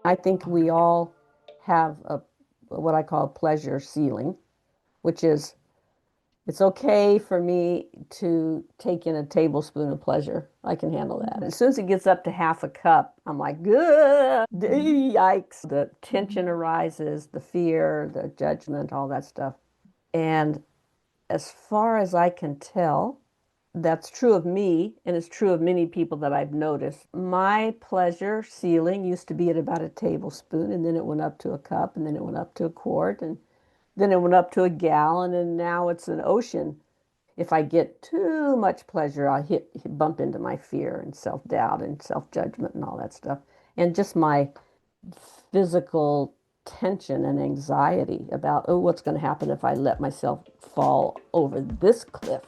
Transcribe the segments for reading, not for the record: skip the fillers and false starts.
I think we all have what I call pleasure ceiling, which is it's okay for me to take in a tablespoon of pleasure. I can handle that. As soon as it gets up to half a cup, I'm like, good, yikes. The tension arises, the fear, the judgment, all that stuff. And as far as I can tell, that's true of me, and it's true of many people that I've noticed. My pleasure ceiling used to be at about a tablespoon, and then it went up to a cup, and then it went up to a quart, and then it went up to a gallon, and now it's an ocean. If I get too much pleasure, I'll bump into my fear and self-doubt and self-judgment and all that stuff. And just my physical tension and anxiety about, oh, what's going to happen if I let myself fall over this cliff?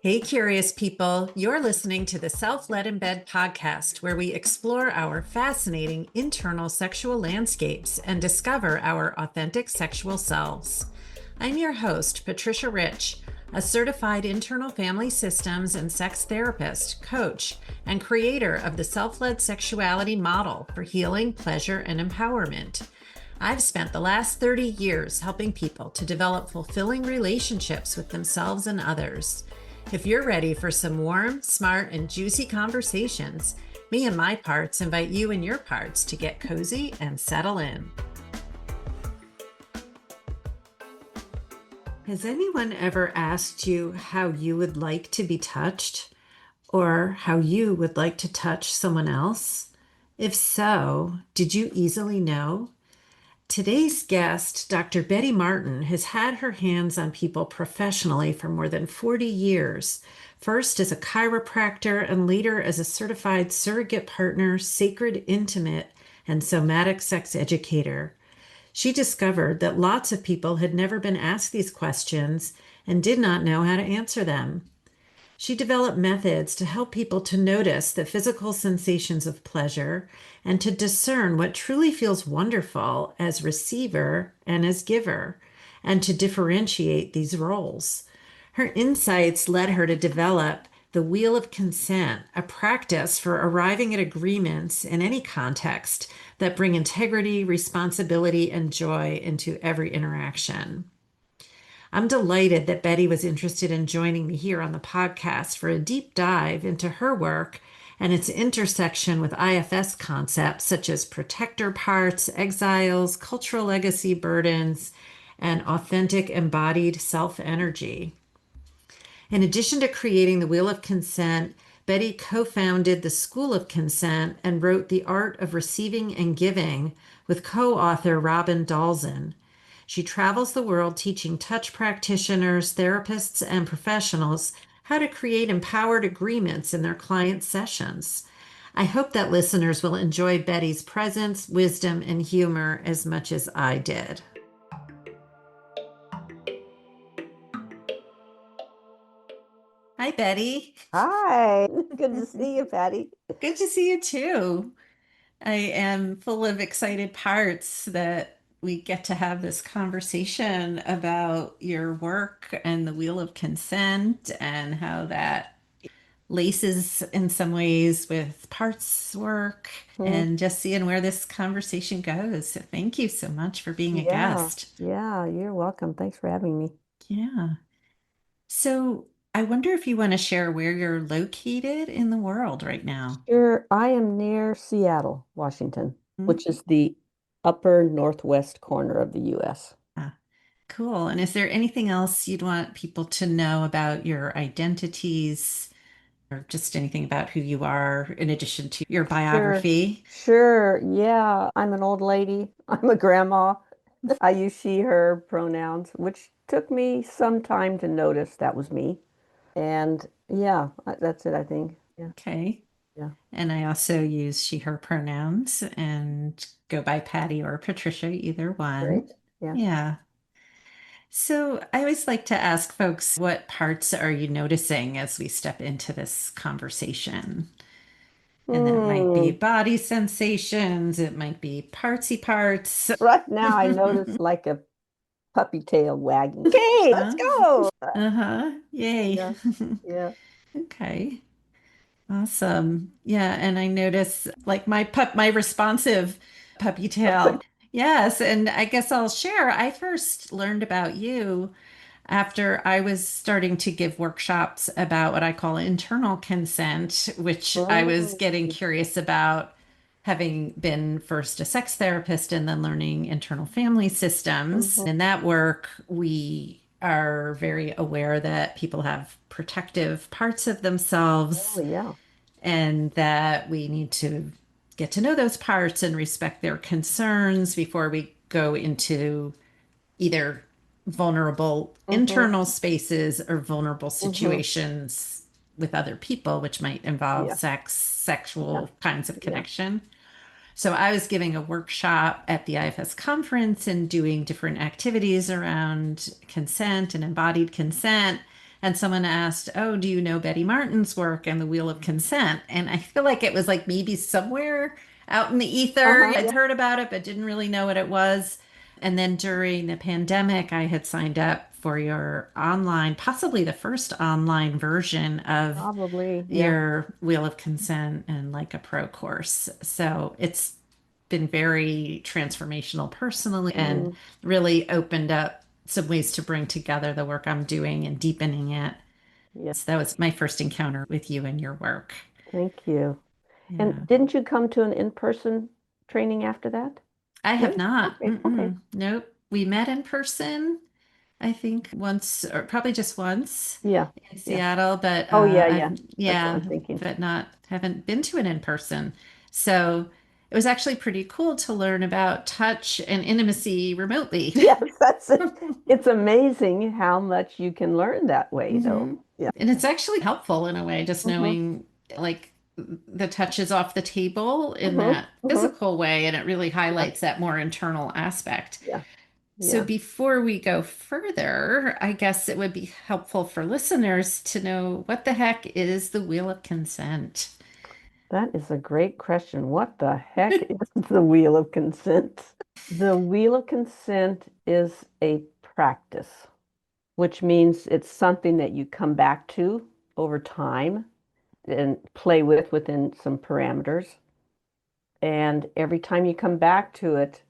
Hey, curious people, you're listening to the Self-Led in Bed podcast, where we explore our fascinating internal sexual landscapes and discover our authentic sexual selves. I'm your host, Patricia Rich, a certified internal family systems and sex therapist, coach, and creator of the self-led sexuality model for healing, pleasure, and empowerment. I've spent the last 30 years helping people to develop fulfilling relationships with themselves and others. If you're ready for some warm, smart, and juicy conversations, me and my parts invite you and your parts to get cozy and settle in. Has anyone ever asked you how you would like to be touched, or how you would like to touch someone else? If so, did you easily know? Today's guest, Dr. Betty Martin, has had her hands on people professionally for more than 40 years, first as a chiropractor and later as a certified surrogate partner, sacred intimate, and somatic sex educator. She discovered that lots of people had never been asked these questions and did not know how to answer them. She developed methods to help people to notice the physical sensations of pleasure and to discern what truly feels wonderful as receiver and as giver, and to differentiate these roles. Her insights led her to develop the Wheel of Consent, a practice for arriving at agreements in any context that bring integrity, responsibility, and joy into every interaction. I'm delighted that Betty was interested in joining me here on the podcast for a deep dive into her work and its intersection with IFS concepts such as protector parts, exiles, cultural legacy burdens, and authentic embodied self-energy. In addition to creating the Wheel of Consent, Betty co-founded the School of Consent and wrote The Art of Receiving and Giving with co-author Robin Dalzin. She travels the world teaching touch practitioners, therapists, and professionals how to create empowered agreements in their client sessions. I hope that listeners will enjoy Betty's presence, wisdom, and humor as much as I did. Hi, Betty. Hi, good to see you, Patty. Good to see you too. I am full of excited parts that we get to have this conversation about your work and the Wheel of Consent and how that laces in some ways with parts work Hmm. and just seeing where this conversation goes. So thank you so much for being a Yeah, guest. yeah, you're welcome. Thanks for having me. Yeah. So I wonder if you want to share where you're located in the world right now. Sure, I am near Seattle, Washington, which Mhm. is the upper northwest corner of the US. Ah, cool. And is there anything else you'd want people to know about your identities or just anything about who you are in addition to your Sure, biography? sure. Yeah, I'm an old lady. I'm a grandma. I use she, her pronouns, which took me some time to notice that was me. And yeah, that's it, I think. Yeah, Okay. yeah. And I also use she, her pronouns and go by Patty or Patricia, either one. Great. Yeah. Yeah. So I always like to ask folks, what parts are you noticing as we step into this conversation? And that might be Hmm. body sensations, it might be partsy parts. Right now, I notice like a puppy tail wagging. Okay, let's Huh? go. Uh-huh. Yay. Yeah, yeah. Okay. Awesome. Yeah, and I notice like my responsive puppy tail. Yes, and I guess I'll share. I first learned about you after I was starting to give workshops about what I call internal consent, which I was getting Mm, curious about, having been first a sex therapist and then learning internal family systems. mhm. In that work, we are very aware that people have protective parts of Oh, themselves yeah. and that we need to get to know those parts and respect their concerns before we go into either vulnerable Hmm. internal spaces or vulnerable Hmm. situations with other people, which might involve Yeah. sex, Yeah. sexual kinds of Yeah. connection. So I was giving a workshop at the IFS conference and doing different activities around consent and embodied consent. And someone asked, "Oh, do you know Betty Martin's work and the Wheel of Consent?" And I feel like it was like maybe somewhere out in the ether. Uh-huh. I'd heard about it, but didn't really know what it was. And then during the pandemic, I had signed up for your online, possibly the first online version of Probably. Yeah. your Wheel of Consent and like a pro course. So it's been very transformational personally and Mm, really opened up some ways to bring together the work I'm doing and deepening it. yeah. So that was my first encounter with you and your work. Thank you. And Yeah. didn't you come to an in-person training after that? I have No? not. Okay. Okay. Nope. We met in person, I think once or probably just once Yeah. in Yeah. Seattle, but Oh, yeah. I've, Yeah. That's what yeah, I'm thinking. but not, haven't been to it in person. So it was actually pretty cool to learn about touch and intimacy remotely. Yes, that's it. It's amazing how much you can learn that way, though. hmm Yeah. And it's actually helpful in a way, just Hmm. knowing like the touch is off the table in Hmm. that Hmm. physical way, and it really Yeah. highlights that more internal aspect. Yeah. So Yeah. before we go further, I guess it would be helpful for listeners to know what the heck is the Wheel of Consent? That is a great question. What the heck is the wheel of consent? The wheel of consent is a practice, which means it's something that you come back to over time and play with within some parameters. And every time you come back to it,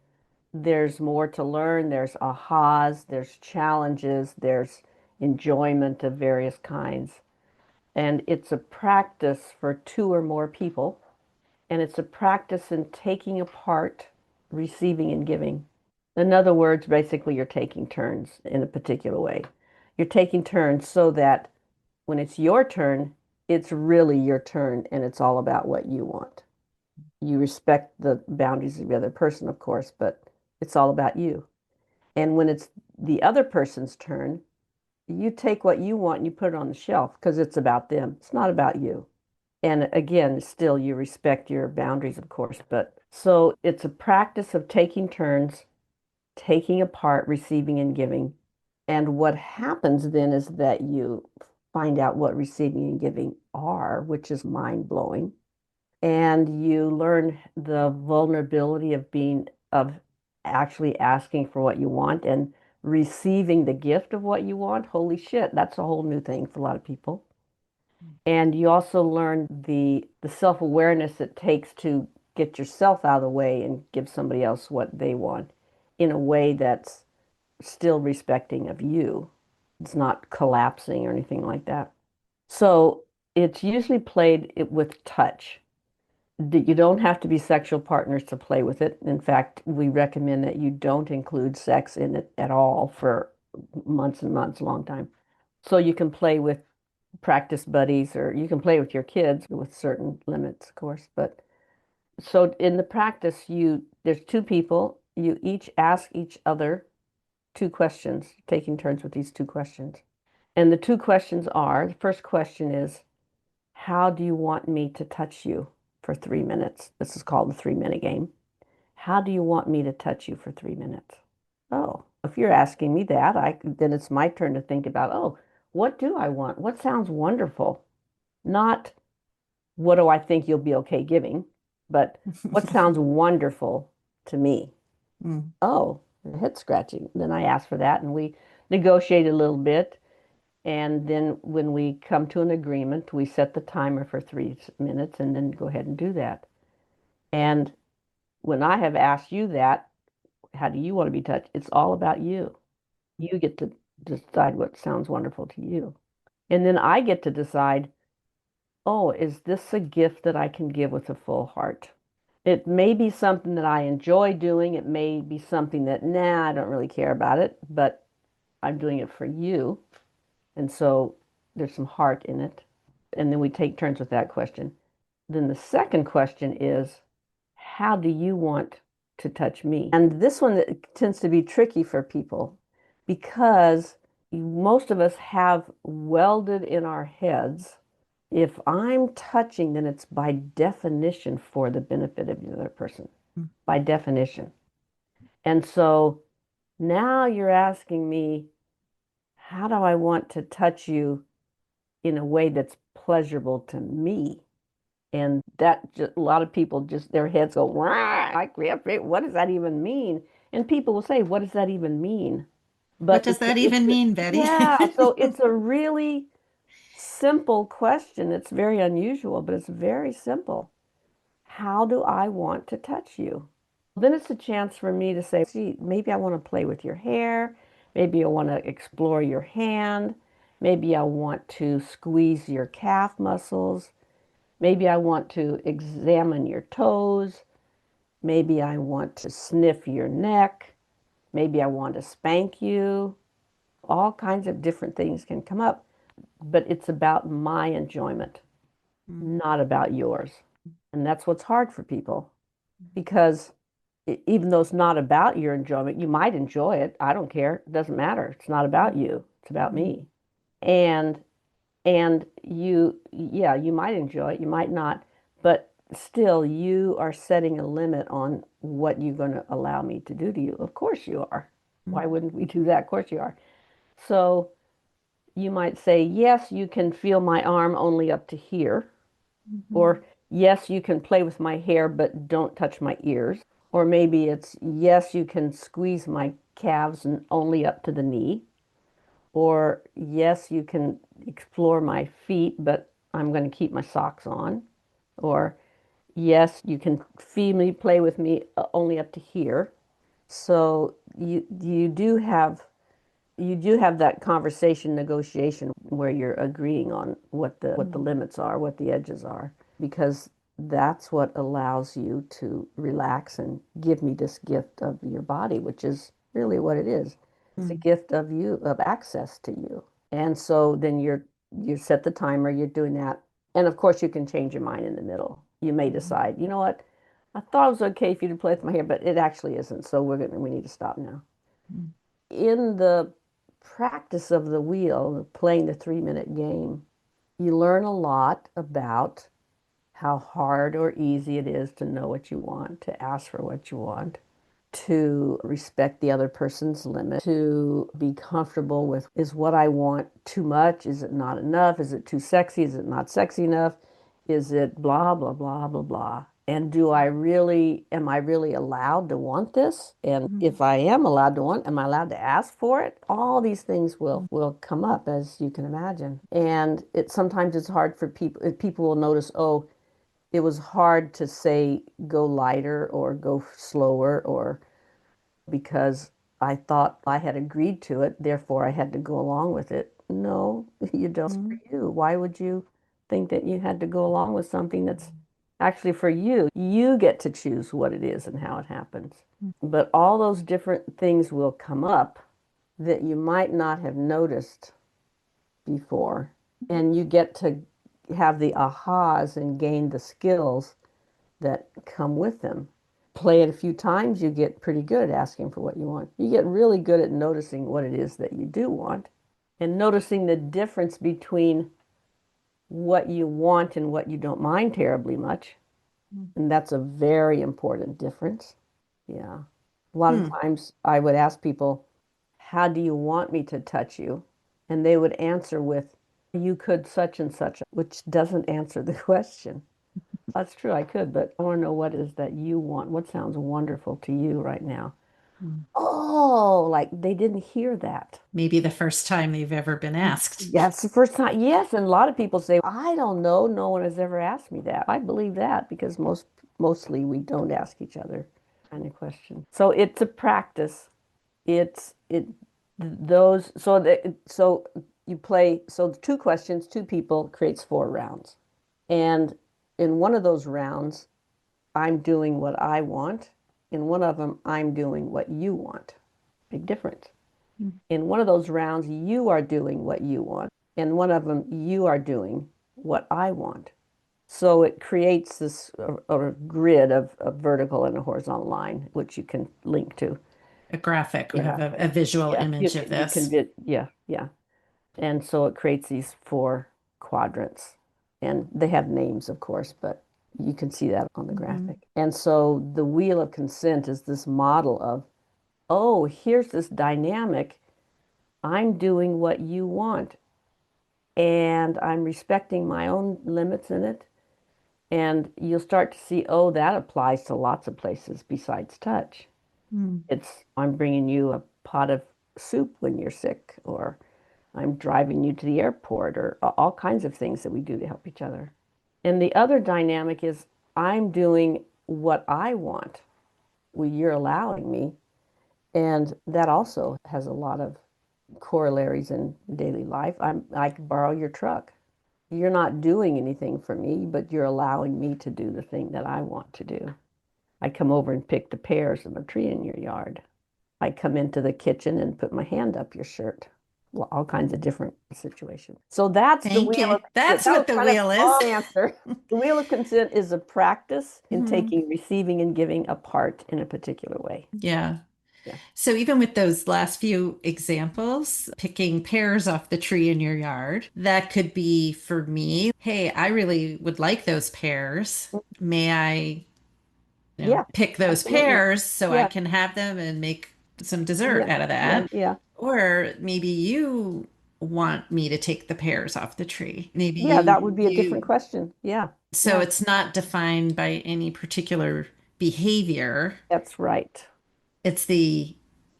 there's more to learn. There's ahas, there's challenges, there's enjoyment of various kinds. And it's a practice for two or more people. And it's a practice in taking apart, receiving, and giving. In other words, basically, you're taking turns in a particular way. You're taking turns so that when it's your turn, it's really your turn and it's all about what you want. You respect the boundaries of the other person, of course, but it's all about you. And when it's the other person's turn, you take what you want and you put it on the shelf because it's about them. It's not about you. And again, still you respect your boundaries, of course, but so it's a practice of taking turns, taking apart, receiving and giving. And what happens then is that you find out what receiving and giving are, which is mind blowing. And you learn the vulnerability of of actually asking for what you want and receiving the gift of what you want. Holy shit, that's a whole new thing for a lot of people. And you also learn the self-awareness it takes to get yourself out of the way and give somebody else what they want in a way that's still respecting of you. It's not collapsing or anything like that. So it's usually played with touch. You don't have to be sexual partners to play with it. In fact, we recommend that you don't include sex in it at all for months and months, long time. So you can play with practice buddies or you can play with your kids with certain limits, of course. But so in the practice, there's two people, you each ask each other two questions, taking turns with these two questions. And the two questions are, the first question is, how do you want me to touch you for 3 minutes? This is called the 3 minute game. How do you want me to touch you for 3 minutes? Oh, if you're asking me that, then it's my turn to think about, oh, what do I want? What sounds wonderful? Not what do I think you'll be okay giving, but what sounds wonderful to me? Mm. Oh, head scratching. Then I asked for that and we negotiated a little bit. And then when we come to an agreement, we set the timer for 3 minutes and then go ahead and do that. And when I have asked you that, how do you want to be touched? It's all about you. You get to decide what sounds wonderful to you. And then I get to decide, oh, is this a gift that I can give with a full heart? It may be something that I enjoy doing. It may be something that, nah, I don't really care about it, but I'm doing it for you. And so there's some heart in it. And then we take turns with that question. Then the second question is, how do you want to touch me? And this one that tends to be tricky for people because most of us have welded in our heads. If I'm touching, then it's by definition for the benefit of the other person, by definition. And so now you're asking me, how do I want to touch you in a way that's pleasurable to me? And that just, a lot of people just their heads go, "Wah," like, what does that even mean? And people will say, what does that even mean? What But does that even mean, Betty? yeah, so it's a really simple question. It's very unusual, but it's very simple. How do I want to touch you? Then it's a chance for me to say, gee, maybe I want to play with your hair. Maybe I want to explore your hand. Maybe I want to squeeze your calf muscles. Maybe I want to examine your toes. Maybe I want to sniff your neck. Maybe I want to spank you. All kinds of different things can come up, but it's about my enjoyment, not about yours. And that's what's hard for people because even though it's not about your enjoyment, you might enjoy it. I don't care. It doesn't matter. It's not about you. It's about me. And you, yeah, you might enjoy it, you might not, but still you are setting a limit on what you're going to allow me to do to you. Of course you are. Why wouldn't we do that? Of course you are. So you might say, yes, you can feel my arm only up to here, or yes, you can play with my hair, but don't touch my ears. Or maybe it's, yes, you can squeeze my calves and only up to the knee. Or, yes, you can explore my feet, but I'm going to keep my socks on. Or, yes, you can feed me, play with me only up to here. So you do have that conversation negotiation where you're agreeing on what the limits are, what the edges are, because that's what allows you to relax and give me this gift of your body, which is really what it is. It's a gift of you, of access to you. And so then you set the timer, you're doing that. And of course you can change your mind in the middle. You may decide, you know what? I thought it was okay for you to play with my hair, but it actually isn't. So we need to stop now. In the practice of the wheel, playing the 3 minute game, you learn a lot about how hard or easy it is to know what you want, to ask for what you want, to respect the other person's limit, to be comfortable with, is what I want too much? Is it not enough? Is it too sexy? Is it not sexy enough? Is it blah, blah, blah, blah, blah? And am I really allowed to want this? And if I am allowed to want, am I allowed to ask for it? All these things will come up, as you can imagine. And sometimes it's hard for people. People will notice, oh, it was hard to say go lighter or go slower, or because I thought I had agreed to it, therefore I had to go along with it. No, you don't. For you. Why would you think that you had to go along with something that's actually for you? You get to choose what it is and how it happens. But all those different things will come up that you might not have noticed before. And you get to have the ahas and gain the skills that come with them. Play it a few times, you get pretty good at asking for what you want. You get really good at noticing what it is that you do want and noticing the difference between what you want and what you don't mind terribly much. And that's a very important difference. Yeah. A lot of times I would ask people, how do you want me to touch you? And they would answer with, you could such and such, which doesn't answer the question. That's true, I could, but I want to know what is that you want. What sounds wonderful to you right now? Mm. Oh, like they didn't hear that. Maybe the first time they've ever been asked. Yes, the first time. Yes, and a lot of people say, I don't know. No one has ever asked me that. I believe that because mostly we don't ask each other kind of question. So it's a practice. It those so you play so two questions, two people creates four rounds. And in one of those rounds, I'm doing what I want. In one of them, I'm doing what you want. Big difference. Mm. In one of those rounds, you are doing what you want. In one of them, you are doing what I want. So it creates this a grid of a vertical and a horizontal line, which you can link to. A graphic. We have Yeah, a visual yeah, image of you can this. yeah, yeah. And so it creates these four quadrants. And they have names, of course, but you can see that on the Mhm. graphic. And so the wheel of consent is this model of, oh, here's this dynamic. I'm doing what you want, and I'm respecting my own limits in it. And you'll start to see, oh, that applies to lots of places besides touch. Mm. It's, I'm bringing you a pot of soup when you're sick, or I'm driving you to the airport, or all kinds of things that we do to help each other. And the other dynamic is I'm doing what I want. Well, you're allowing me. And that also has a lot of corollaries in daily life. I can borrow your truck. You're not doing anything for me, but you're allowing me to do the thing that I want to do. I come over and pick the pears of a tree in your yard. I come into the kitchen and put my hand up your shirt. Well, all kinds of different situations. So that's the Thank wheel you. of consent. That's That was what the kind of wheel a is. long answer. The wheel of consent is a practice in Mhm. taking receiving and giving apart in a particular way. Yeah. Yeah. So even with those last few examples, picking pears off the tree in your yard, that could be for me, hey, I really would like those pears. May I, Yeah, pick those absolutely. pears so I Yeah, can have them and make some dessert yeah, out of yeah, that? yeah. Or maybe you want me to take the pears off the tree. Maybe Yeah, that would be a different you question. Yeah, so yeah, it's not defined by any particular behavior. that's right. It's the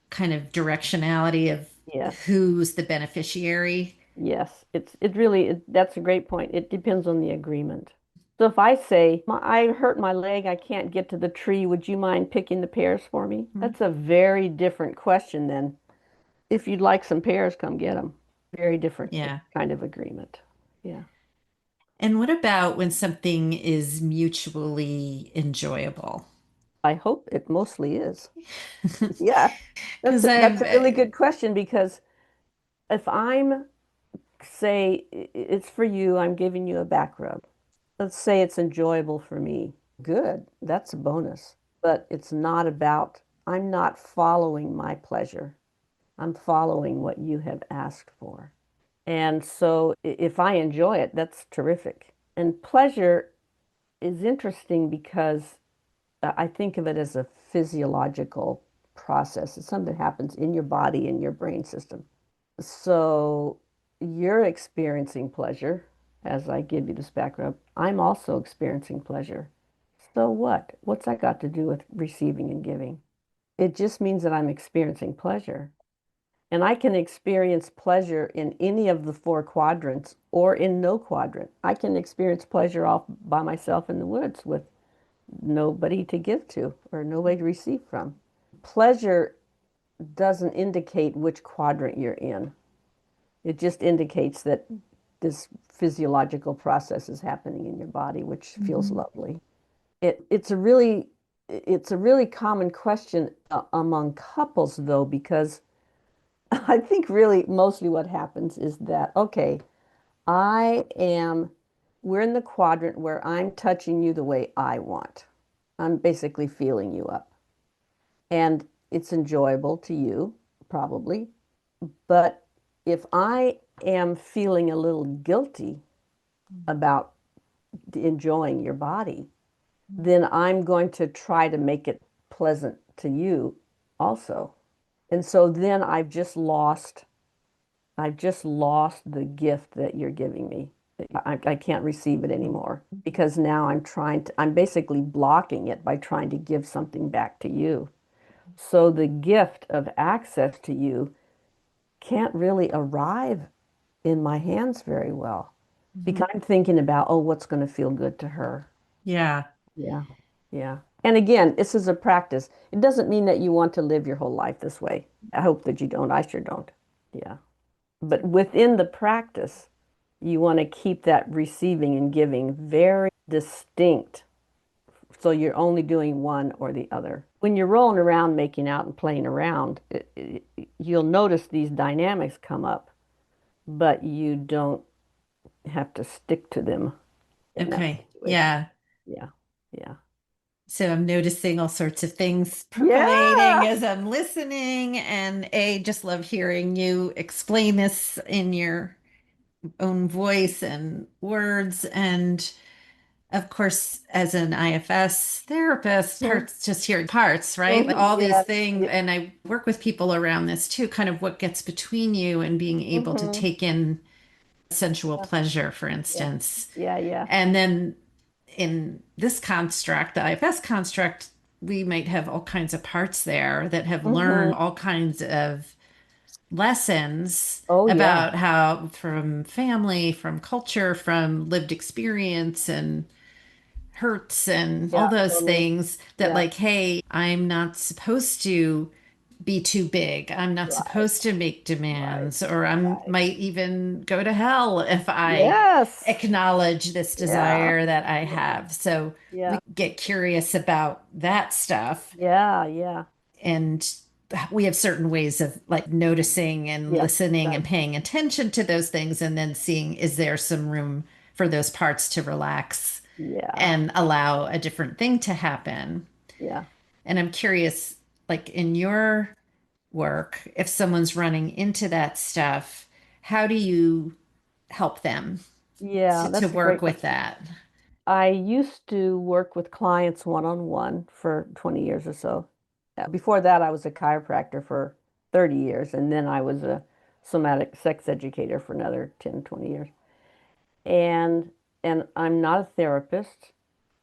kind of directionality of Yes, who's the beneficiary. yes. It really, that's a great point. It depends on the agreement. So if I say, I hurt my leg, I can't get to the tree, would you mind picking the pears for me? Mhm. That's a very different question than if you'd like some pears, come get them. Very different Yeah. kind of agreement. Yeah. And what about when something is mutually enjoyable? I hope it mostly is. Yeah. Because That's I've, a really good question because if I'm say it's for you, I'm giving you a back rub. Let's say it's enjoyable for me. Good, that's a bonus. But it's not about, I'm not following my pleasure. I'm following what you have asked for. And so if I enjoy it, that's terrific. And pleasure is interesting because I think of it as a physiological process. It's something that happens in your body, in your brain system. So you're experiencing pleasure as I give you this back rub. I'm also experiencing pleasure. So what? What's that got to do with receiving and giving? It just means that I'm experiencing pleasure. And I can experience pleasure in any of the four quadrants or in no quadrant. I can experience pleasure off by myself in the woods with nobody to give to or nobody to receive from. Pleasure doesn't indicate which quadrant you're in. It just indicates that this physiological process is happening in your body, which feels Mhm. lovely. It's a really common question among couples though, because I think really mostly what happens is that, okay, I am, we're in the quadrant where I'm touching you the way I want. I'm basically feeling you up. And it's enjoyable to you, probably. But if I am feeling a little guilty about enjoying your body, then I'm going to try to make it pleasant to you also. And so then I've just lost the gift that you're giving me. I can't receive it anymore because now I'm basically blocking it by trying to give something back to you. So the gift of access to you can't really arrive in my hands very well Mhm. because I'm thinking about, oh, what's going to feel good to her. Yeah. Yeah. Yeah. And again, this is a practice. It doesn't mean that you want to live your whole life this way. I hope that you don't. I sure don't. Yeah. But within the practice, you want to keep that receiving and giving very distinct. So you're only doing one or the other. When you're rolling around, making out and playing around, you'll notice these dynamics come up, but you don't have to stick to them in that Okay. situation. Yeah. Yeah. Yeah. So I'm noticing all sorts of things percolating Yeah. as I'm listening, and just love hearing you explain this in your own voice and words. And of course, as an IFS therapist, Mhm. parts, just hearing parts, right? Like Mhm. all these Yes. things. And I work with people around this too, kind of what gets between you and being able to Hmm. take in sensual Yeah. pleasure, for Yeah. instance. Yeah. Yeah. And then in this construct, the IFS construct, we might have all kinds of parts there that have Hmm. learned all kinds of lessons Oh, yeah. about how, from family, from culture, from lived experience, and hurts and all Yeah. those Totally. things that, Yeah. like, hey, I'm not supposed to be too big. I'm not Right. supposed to make Right. demands, or I Right. might even go to hell if I Yes. acknowledge this Yeah. desire that I Yeah. have. So Yeah. we get curious about that stuff. Yeah. Yeah. And we have certain ways of like noticing and Yes. listening and Right. paying attention to those things, and then seeing, is there some room for those parts to relax Yeah. and allow a different thing to happen. Yeah. And I'm curious, like in your work, if someone's running into that stuff, how do you help them Yeah. to That's a work great with question. that? I used to work with clients one-on-one for 20 years or so. Before that, I was a chiropractor for 30 years, and then I was a somatic sex educator for another 10, 20 years. And and I'm not a therapist.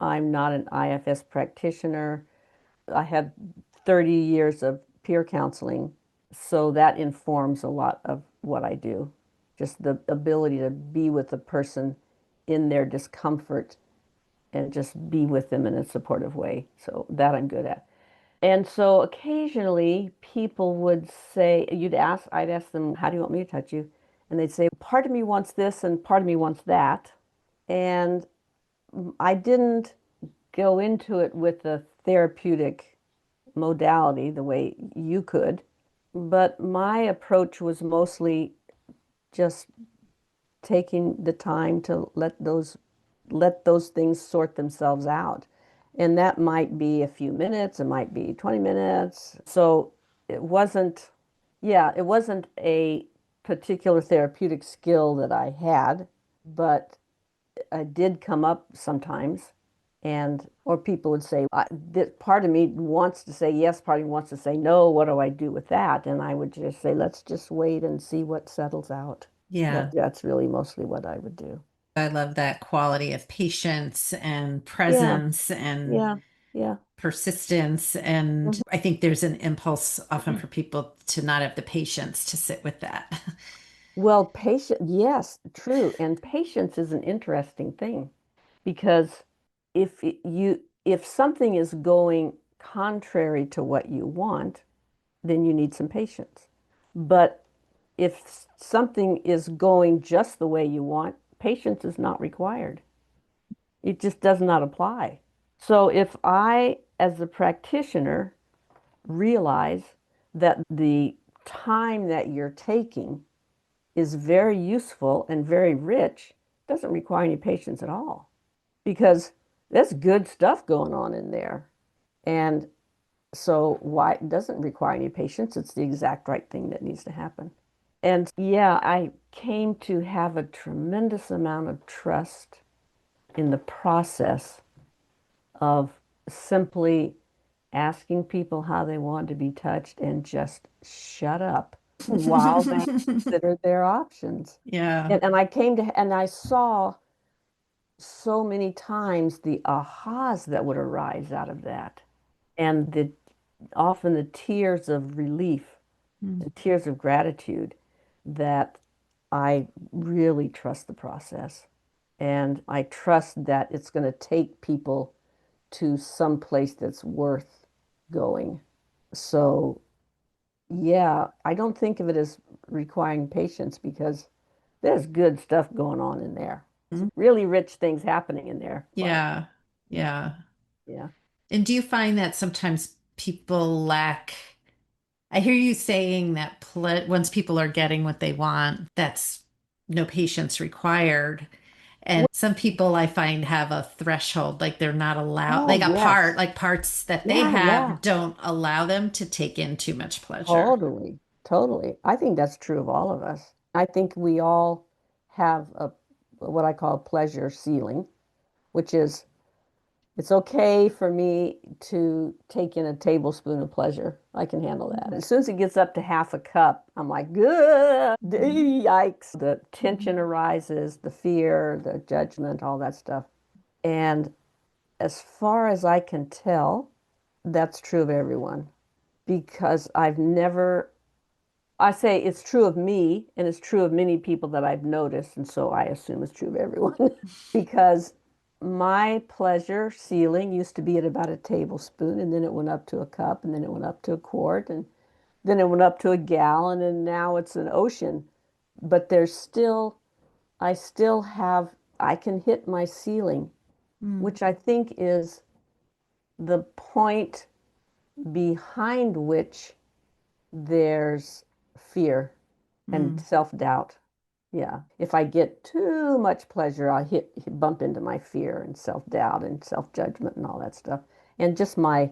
I'm not an IFS practitioner. I have 30 years of peer counseling, so that informs a lot of what I do. Just the ability to be with the person in their discomfort and just be with them in a supportive way. So that I'm good at. And so occasionally people would say, I'd ask them, how do you want me to touch you? And they'd say, part of me wants this and part of me wants that. And I didn't go into it with the therapeutic modality the way you could, but my approach was mostly just taking the time to let those things sort themselves out. And that might be a few minutes, it might be 20 minutes. So it wasn't, yeah, it wasn't a particular therapeutic skill that I had, but I did come up sometimes. And, or people would say, this part of me wants to say yes, part of me wants to say no. What do I do with that? And I would just say, let's just wait and see what settles out. Yeah. That's really mostly what I would do. I love that quality of patience and Yeah, presence and yeah, yeah. persistence. And Mhm. I think there's an impulse often for people to not have the patience to sit with that. Well, patience, yes, true. And patience is an interesting thing because if something is going contrary to what you want, then you need some patience. But if something is going just the way you want, patience is not required. It just does not apply. So if I, as a practitioner, realize that the time that you're taking is very useful and very rich, it doesn't require any patience at all because there's good stuff going on in there. And so why it doesn't require any patience? It's the exact right thing that needs to happen. And yeah, I came to have a tremendous amount of trust in the process of simply asking people how they want to be touched and just shut up while they consider their options. Yeah. And I came to, and I saw so many times the ahas that would arise out of that and the often the tears of relief, Mm. the tears of gratitude that I really trust the process. And I trust that it's going to take people to some place that's worth going. So, yeah, I don't think of it as requiring patience because there's good stuff going on in there. Some really rich things happening in there. But Yeah. Yeah. yeah. And do you find that sometimes people lack? I hear you saying that once people are getting what they want, that's no patience required. And some people I find have a threshold, like they're not allowed, Oh, like yes. like parts that they Yeah, yeah. have don't allow them to take in too much pleasure. Totally. Totally. I think that's true of all of us. I think we all have what I call pleasure ceiling, which is it's okay for me to take in a tablespoon of pleasure. I can handle that. As soon as it gets up to half a cup, I'm like, good, yikes. The tension arises, the fear, the judgment, all that stuff. And as far as I can tell, that's true of everyone because I've never, I say it's true of me and it's true of many people that I've noticed. And so I assume it's true of everyone because my pleasure ceiling used to be at about a tablespoon and then it went up to a cup and then it went up to a quart and then it went up to a gallon and now it's an ocean. But there's still, I still have, I can hit my ceiling, Mm, which I think is the point behind which there's fear and mm, self-doubt. Yeah. If I get too much pleasure, I'll bump into my fear and self-doubt and self-judgment and all that stuff. And just my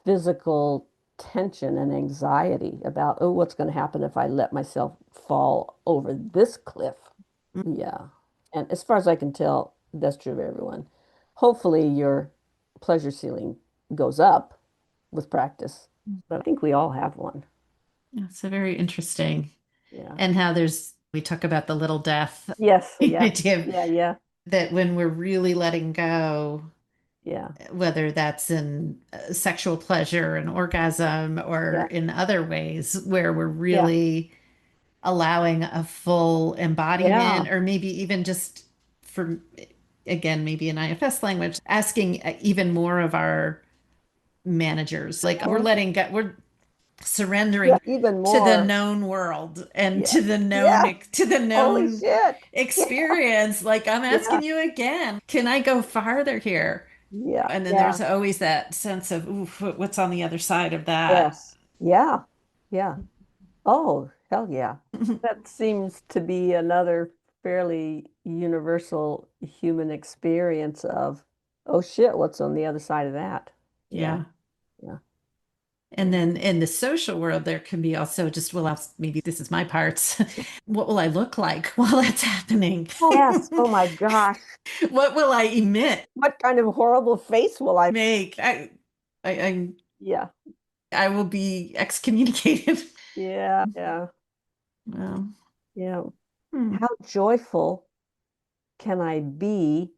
physical tension and anxiety about, oh, what's going to happen if I let myself fall over this cliff? mm. Yeah. And as far as I can tell, that's true of everyone. Hopefully your pleasure ceiling goes up with practice, but I think we all have one. Yeah, so very interesting. Yeah. And how we talk about the little death, Yes. the Yeah. idea of Yeah. Yeah. that when we're really letting go, Yeah. whether that's in sexual pleasure and orgasm or Yeah. in other ways where we're Yeah. really allowing a full Yeah. embodiment, or maybe even just for, again, maybe in IFS language, asking even more of our managers, like we're Uh-huh. letting go, we're Yeah. surrendering Even to the more. known world and Yes. Yeah. to the Holy known shit. Yeah. experience. Like, I'm Yeah. asking you again, can I go farther here? Yeah. And then Yeah. there's always that sense of, ooh, what's on the other side of that? Yes. Yeah. Yeah. Oh, hell yeah. That seems to be another fairly universal human experience of, oh shit, what's on the other side of that? Yeah. Yeah. Yeah. And Yeah. then in the social world, there can be also just, well, maybe this is my parts. What will I look like while that's happening? Yes. Oh my gosh. What will I emit, What kind of horrible face will I make? I, Yeah. I will be excommunicated. Yeah. Yeah. Well, Yeah. hmm, How joyful can I be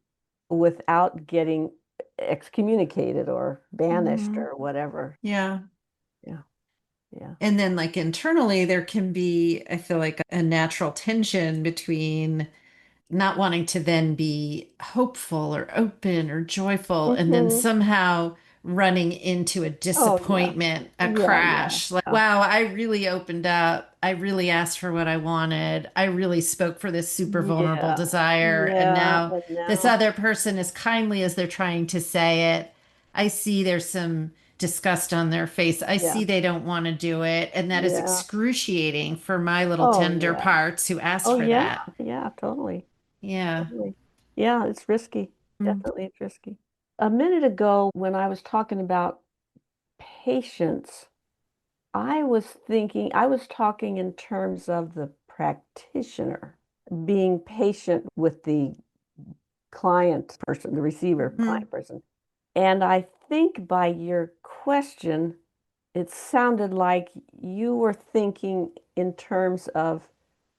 without getting excommunicated or banished mhm, or whatever? yeah. Yeah. Yeah. And then, like, internally, there can be, I feel like, a natural tension between not wanting to then be hopeful or open or joyful, and then Hmm. somehow running into a Oh yeah. disappointment, a Yeah. Yeah. crash. Like, Yeah. wow, I really opened up. I really asked for what I wanted. I really spoke for this super vulnerable Yeah. desire. And Yeah. now And this now, other person, as kindly as they're trying to say it, I see there's some disgust on their face. I yeah. see they don't want to do it. And that is Yeah. excruciating for my little Oh tender yeah. parts who asked Oh for yeah. that. Yeah. Totally. Yeah. Totally. Yeah. It's risky. Mm. Definitely it's risky. A minute ago, when I was talking about patience, I was talking in terms of the practitioner being patient with the client person, the receiver Mhm. client person. And I think by your question, it sounded like you were thinking in terms of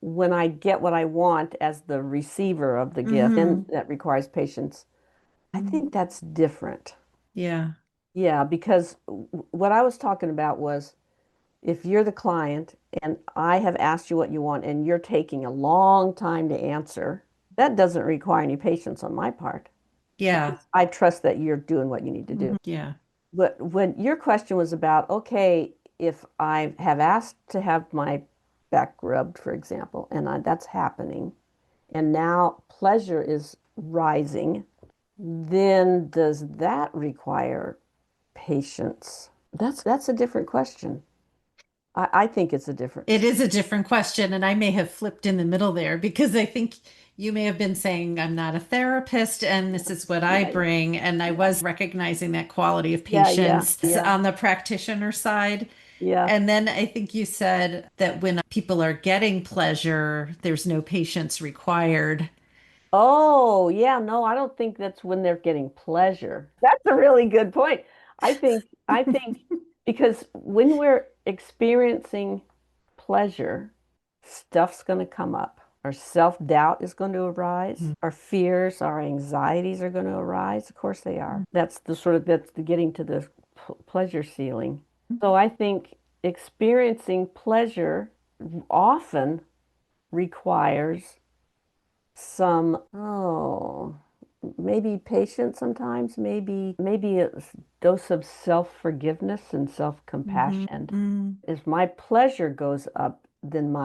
when I get what I want as the receiver of the gift, and Mhm. that requires patience. I Mhm. think that's different. Yeah. Yeah, because what I was talking about was if you're the client and I have asked you what you want and you're taking a long time to answer, that doesn't require any patience on my part Yeah. because I trust that you're doing what you need to do. Yeah. But when your question was about, okay, if I have asked to have my back rubbed, for example, and that's happening, and now pleasure is rising, then does that require patience? That's a different question. I think it's a different. It is a different question, and I may have flipped in the middle there because I think you may have been saying, I'm not a therapist and this is what I Yeah, bring. And I yeah, was recognizing that quality of yeah, yeah, patience yeah, on the practitioner side. yeah. And then I think you said that when people are getting pleasure, there's no patience required. Oh, yeah, no, I don't think that's when they're getting pleasure. That's a really good point. I think because when we're experiencing pleasure, stuff's going to come up. Our self-doubt is going to arise. Our fears, our anxieties are going to arise. Of course they are. That's the getting to the pleasure ceiling. So I think experiencing pleasure often requires some, maybe patience sometimes, maybe a dose of self-forgiveness and Mhm. self-compassion. Mm. As my pleasure goes up, then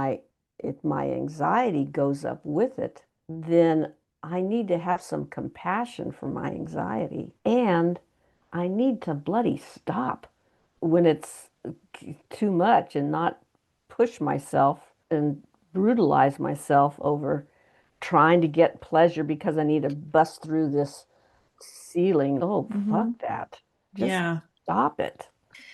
if my anxiety goes up with it, then I need to have some compassion for my anxiety. And I need to bloody stop when it's too much and not push myself and brutalize myself over trying to get pleasure because I need to bust through this ceiling. Oh, fuck Mhm. that. Just Yeah. stop it.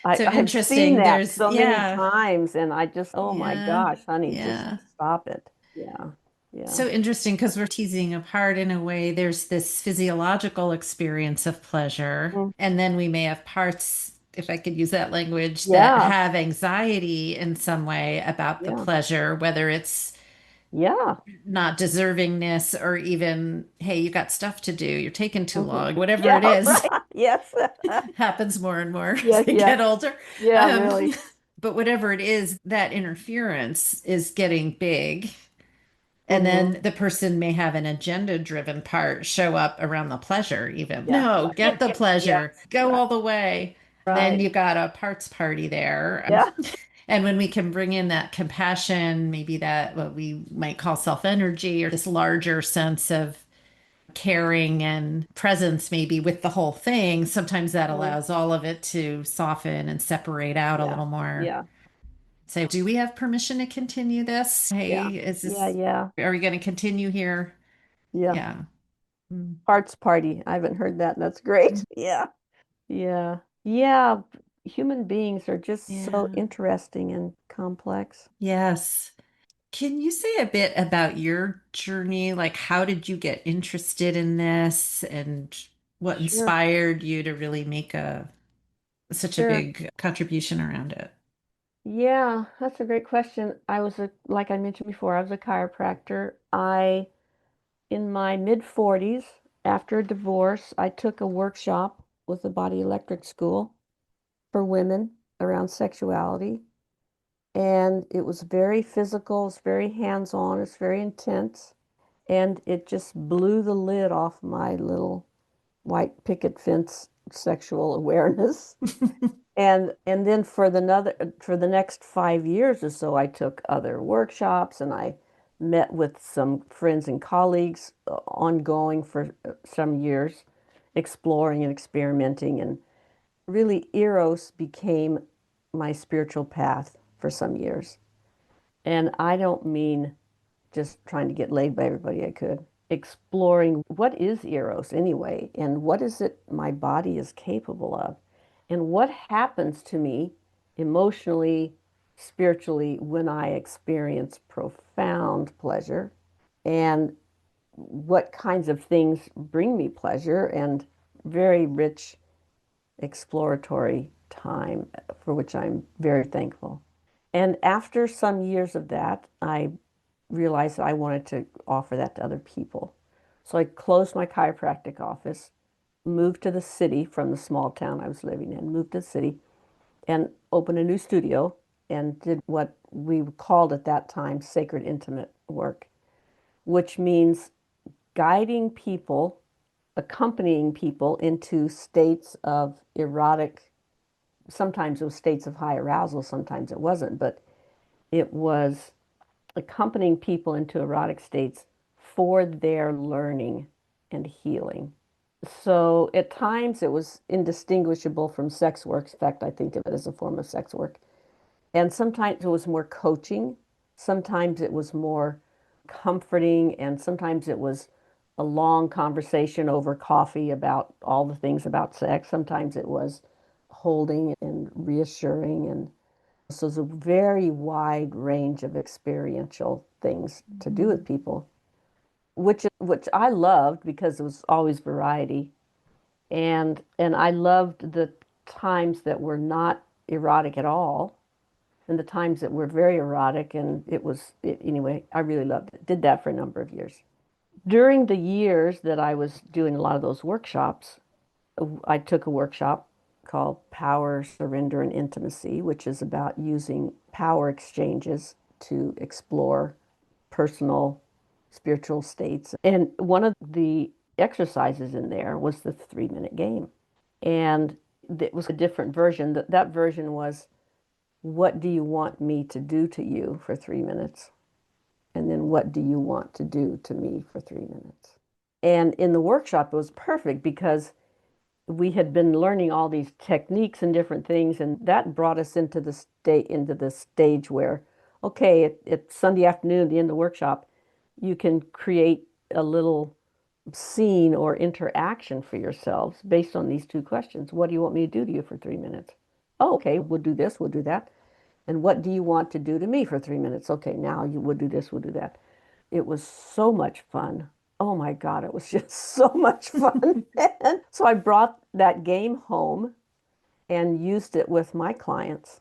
So I've seen interesting. that There's, so many yeah, times and I just, oh my yeah, gosh, honey, just yeah. stop it. Yeah, yeah. So interesting because we're teasing apart in a way. There's this physiological experience of pleasure, Mm. and then we may have parts, if I could use that language, that Yeah, have anxiety in some way about the yeah, pleasure, whether it's yeah. not deservingness or even, hey, you got stuff to do, you're taking too Mhm. long, whatever Yeah, it is, right. Yes. happens more and more Yeah, as they yeah, get older. yeah, Um, really. but whatever it is, that interference is getting big. And Hmm. then the person may have an agenda driven part show up around the pleasure, even. Yeah, No, get the yes, pleasure, go right, all the way. And then right. you got a parts party there. Yeah. And when we can bring in that compassion, maybe that what we might call self energy or this larger sense of caring and presence, maybe with the whole thing, sometimes that Mhm. allows all of it to soften and separate out a Yeah, little more. yeah, Say, do we have permission to continue this? yeah, Hey, is yeah, this, yeah, are we going to continue here? yeah. Yeah. Mm. Parts party. I haven't heard that. That's great. Yeah. Yeah. Yeah. Human beings are just so Yeah. interesting and complex. Yes. Can you say a bit about your journey? Like, how did you get interested in this and what Sure. inspired you to really make such a Sure. big contribution around it? Yeah, that's a great question. Like I mentioned before, I was a chiropractor. In my mid 40s, after a divorce, I took a workshop with the Body Electric School for women around sexuality. And it was very physical, it's very hands-on, it's very intense. And it just blew the lid off my little white picket fence sexual awareness. And then for the next 5 years or so, I took other workshops and I met with some friends and colleagues ongoing for some years, exploring and experimenting. And really, Eros became my spiritual path for some years. And I don't mean just trying to get laid by everybody I could. Exploring what is Eros anyway, and what is it my body is capable of, and what happens to me emotionally, spiritually when I experience profound pleasure, and what kinds of things bring me pleasure, and very rich exploratory time for which I'm very thankful. And after some years of that, I realized I wanted to offer that to other people. So I closed my chiropractic office moved to the city from the small town I was living in, moved to the city and opened a new studio and did what we called at that time sacred intimate work, which means guiding people, accompanying people into states of erotic. Sometimes it was states of high arousal, sometimes it wasn't, but it was accompanying people into erotic states for their learning and healing. So at times it was indistinguishable from sex work. In fact, I think of it as a form of sex work. And sometimes it was more coaching, sometimes it was more comforting, and sometimes it was a long conversation over coffee about all the things about sex. Sometimes it was holding and reassuring. And so it's a very wide range of experiential things to do with people, which I loved because it was always variety. And I loved the times that were not erotic at all and the times that were very erotic. And anyway, I really loved it. Did that for a number of years. During the years that I was doing a lot of those workshops, I took a workshop called Power, Surrender, and Intimacy, which is about using power exchanges to explore personal spiritual states. And one of the exercises in there was the 3 minute game. And it was a different version. That version was, what do you want me to do to you for 3 minutes? And then what do you want to do to me for 3 minutes? And in the workshop, it was perfect because we had been learning all these techniques and different things, and that brought us into the stage where, okay, it's Sunday afternoon at the end of the workshop, you can create a little scene or interaction for yourselves based on these two questions. What do you want me to do to you for 3 minutes? Oh, okay, we'll do this, we'll do that. And what do you want to do to me for 3 minutes? Okay, now you would do this, we'll do that. It was so much fun. Oh my God, it was just so much fun. And so I brought that game home and used it with my clients.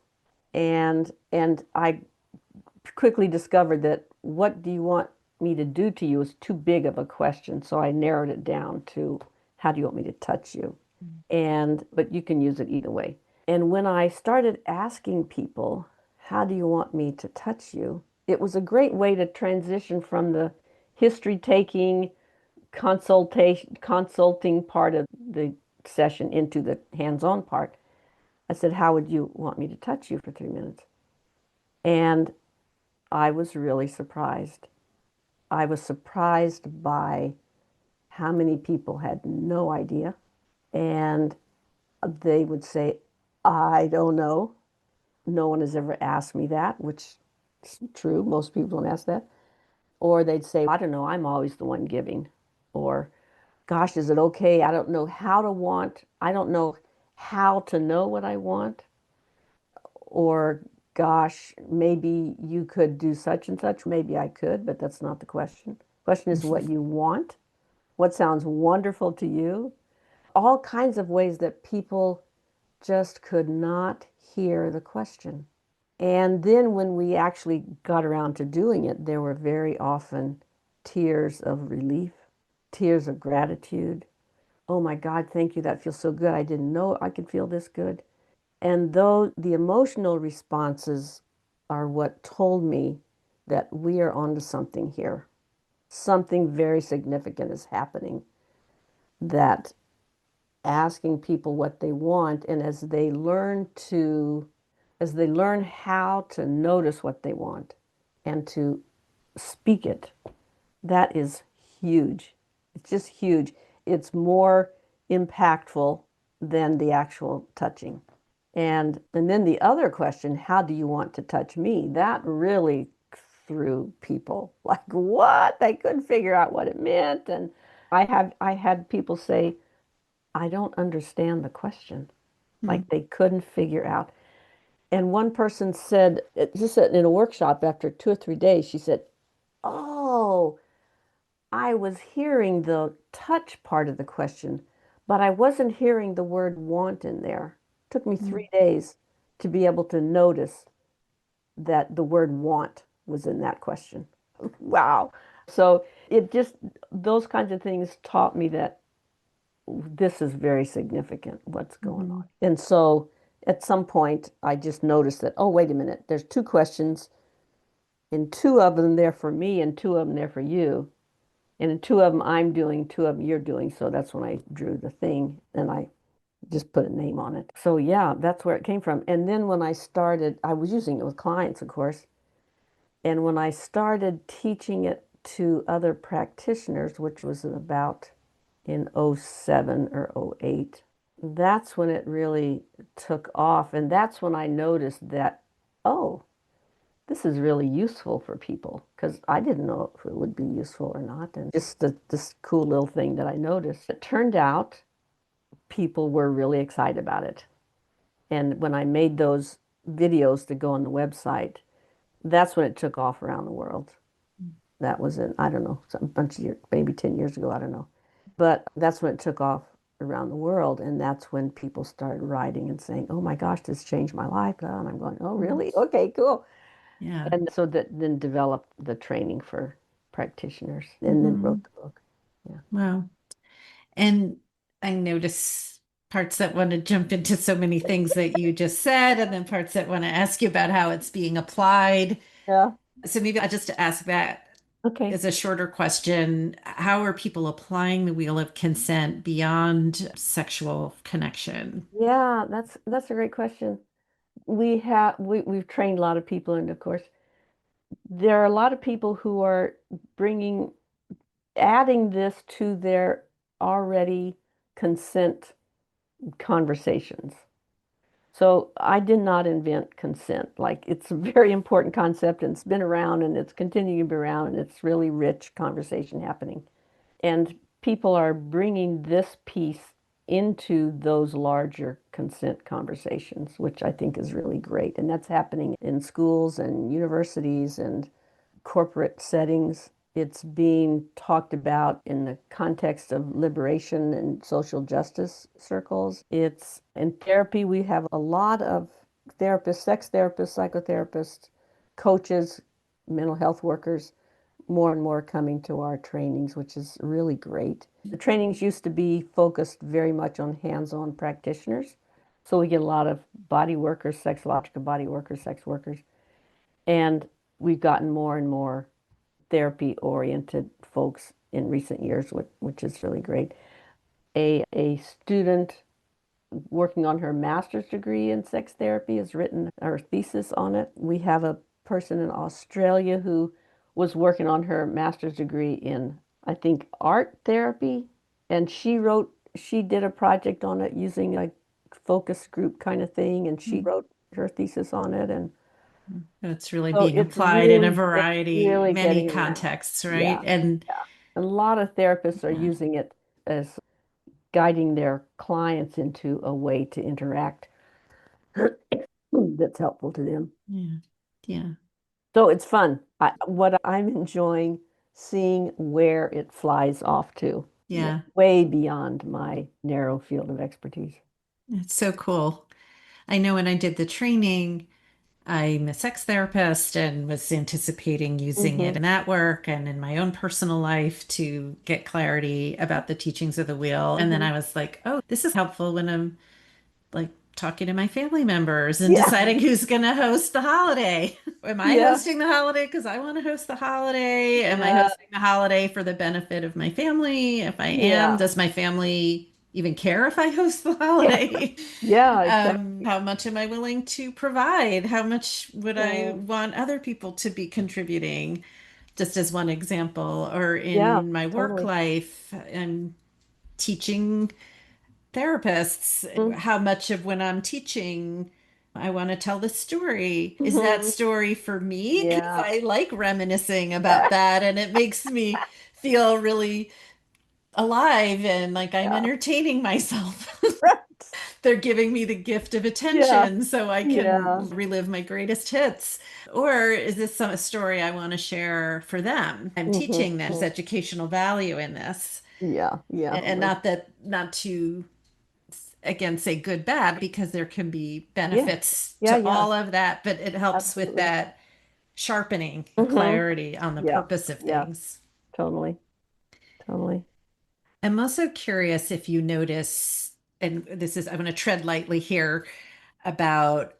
And I quickly discovered that what do you want me to do to you is too big of a question. So I narrowed it down to how do you want me to touch you? And but you can use it either way. And when I started asking people, how do you want me to touch you? It was a great way to transition from the history taking consulting part of the session into the hands-on part. I said, how would you want me to touch you for 3 minutes? And I was really surprised. I was surprised by how many people had no idea. And they would say, I don't know. No one has ever asked me that, which is true. Most people don't ask that. Or they'd say, I don't know, I'm always the one giving. Or, gosh, is it okay? I don't know how to want. I don't know how to know what I want. Or, gosh, maybe you could do such and such. Maybe I could, but that's not the question. The question is what you want, what sounds wonderful to you. All kinds of ways that people just could not hear the question. And then when we actually got around to doing it, there were very often tears of relief, tears of gratitude. Oh my God, thank you. That feels so good. I didn't know I could feel this good. And though the emotional responses are what told me that we are onto something here, something very significant is happening, that asking people what they want, and as they learn how to notice what they want and to speak it, that is huge. It's just huge. It's more impactful than the actual touching. And then the other question, how do you want to touch me? That really threw people like what? They couldn't figure out what it meant. And I had people say, I don't understand the question. Like they couldn't figure out. And one person said, just in a workshop after 2 or 3 days, she said, oh, I was hearing the touch part of the question, but I wasn't hearing the word want in there. It took me 3 days to be able to notice that the word want was in that question. Wow. So those kinds of things taught me that this is very significant, what's going on. Mhm. And so at some point, I just noticed that, oh, wait a minute, there's two questions, and two of them there for me, and two of them there for you. And in two of them I'm doing, two of them you're doing. So that's when I drew the thing and I just put a name on it. So yeah, that's where it came from. And then when I started, I was using it with clients, of course. And when I started teaching it to other practitioners, which was about in '07 or '08, that's when it really took off. And that's when I noticed that, oh, this is really useful for people because I didn't know if it would be useful or not. And just this cool little thing that I noticed. It turned out people were really excited about it. And when I made those videos to go on the website, that's when it took off around the world. That was in, I don't know, some bunch of years, maybe 10 years ago, I don't know. But that's when it took off around the world. And that's when people started writing and saying, oh my gosh, this changed my life. And I'm going, oh, Mhm. really? Okay, cool. Yeah. And so that then developed the training for practitioners and then wrote Mhm. the book. Yeah. Wow. And I notice parts that want to jump into so many things that you just said, and then parts that want to ask you about how it's being applied. Yeah. So maybe I just ask that Okay. as a shorter question. How are people applying the wheel of consent beyond sexual connection? Yeah, that's a great question. We've trained a lot of people, and of course, there are a lot of people who are bringing adding this to their already consent conversations. So I did not invent consent. Like it's a very important concept and it's been around and it's continuing to be around and it's really rich conversation happening. And people are bringing this piece into those larger consent conversations, which I think is really great. And that's happening in schools and universities and corporate settings. It's being talked about in the context of liberation and social justice circles. It's in therapy. We have a lot of therapists, sex therapists, psychotherapists, coaches, mental health workers, more and more coming to our trainings, which is really great. The trainings used to be focused very much on hands-on practitioners. So we get a lot of body workers, sexological body workers, sex workers. And we've gotten more and more therapy oriented folks in recent years, which is really great. A student working on her master's degree in sex therapy has written her thesis on it. We have a person in Australia who was working on her master's degree in, I think, art therapy. And she did a project on it using a focus group kind of thing. And she Hmm. wrote her thesis on it. And It's really so being applied in a it's variety, really many getting around. contexts, right? Yeah. And Yeah. A lot of therapists are yeah, using it as guiding their clients into a way to interact that's helpful to them. yeah, yeah, So it's fun. What I'm enjoying seeing where it flies off to, yeah. way beyond my narrow field of expertise. It's so cool. I know when I did the training, I'm a sex therapist and was anticipating using it Hmm. in that work and in my own personal life to get clarity about the teachings of the wheel. And then Hmm. I was like, oh, this is helpful when I'm like talking to my family members and Yeah. deciding who's going to host the holiday. Am I Yeah. hosting the holiday because I want to host the holiday? Am I Yeah. hosting the holiday for the benefit of my family? If I am, Yeah. does my family even care if I host the Yeah. holiday? Yeah. Exactly. How much am I willing to provide? How much would I Yeah. want other people to be contributing? Just as one example, or Yeah. in my work Totally. life, I'm teaching therapists Mm-hmm. how much of when I'm teaching I want to tell the story. Is that story for me? Because Yeah. I like reminiscing Yeah. about that and it makes me feel really alive and like I'm Yeah. entertaining myself. Right. They're giving me the gift of Yeah. attention so I Yeah. can relive my greatest hits. Or is this some story I want to share for them? I'm teaching them. There's Hmm. educational value in this. Yeah. Yeah. And Totally. not to again say good bad because there can be Yeah. benefits Yeah. to Yeah. all of that, but it helps with Absolutely. that sharpening Hmm. clarity on the Yeah. purpose of Yeah. things. Totally. Totally. I'm also curious if you notice, and this is, I'm going to tread lightly here, about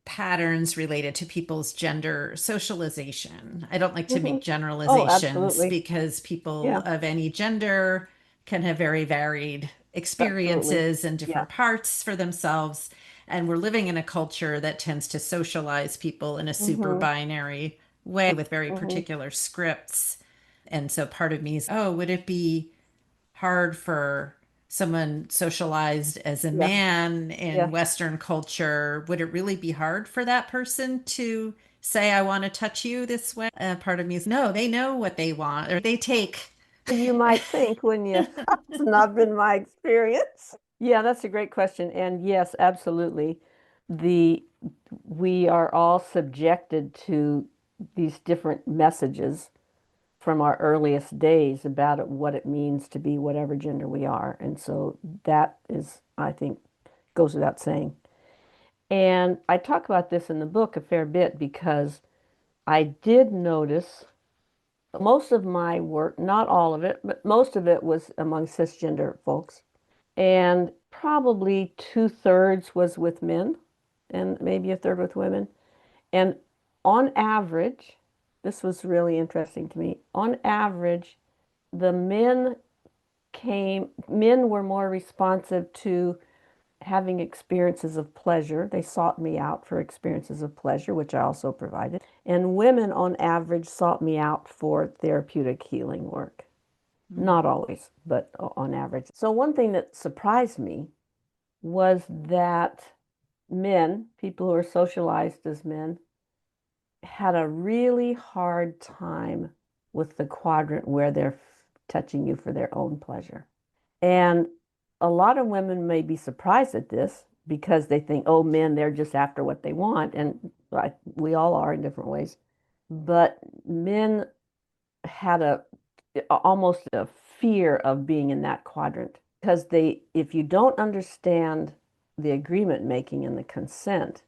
patterns related to people's gender socialization. I don't like to Hmm. make Oh, generalizations absolutely. because people Yeah, of any gender can have very varied absolutely. experiences and Yeah. different parts for themselves. And we're living in a culture that tends to socialize people in a super Hmm. binary way with very Hmm. particular scripts. And so part of me is, oh, would it be hard for someone socialized as a Yeah. man Yeah. in Western culture? Would it really be hard for that person to say, I want to touch you this way? Part of me is, no, they know what they want, or they take. You might think, wouldn't you? It's not been my experience. Yeah, that's a great question. And yes, absolutely. The we are all subjected to these different messages from our earliest days about what it means to be whatever gender we are. And so that is, I think, goes without saying. And I talk about this in the book a fair bit because I did notice most of my work, not all of it, but most of it was among cisgender folks. And probably two-thirds was with men and maybe a third with women. And on average, this was really interesting to me. On average, the men were more responsive to having experiences of pleasure. They sought me out for experiences of pleasure, which I also provided. And women, on average, sought me out for therapeutic healing work. Mm. Not always, but on average. So, one thing that surprised me was that men, people who are socialized as men, had a really hard time with the quadrant where they're touching you for their own pleasure. And a lot of women may be surprised at this because they think, oh, men, they're just after what they want. And we all are in different ways. But men had almost a fear of being in that quadrant because if you don't understand the agreement making and the consent,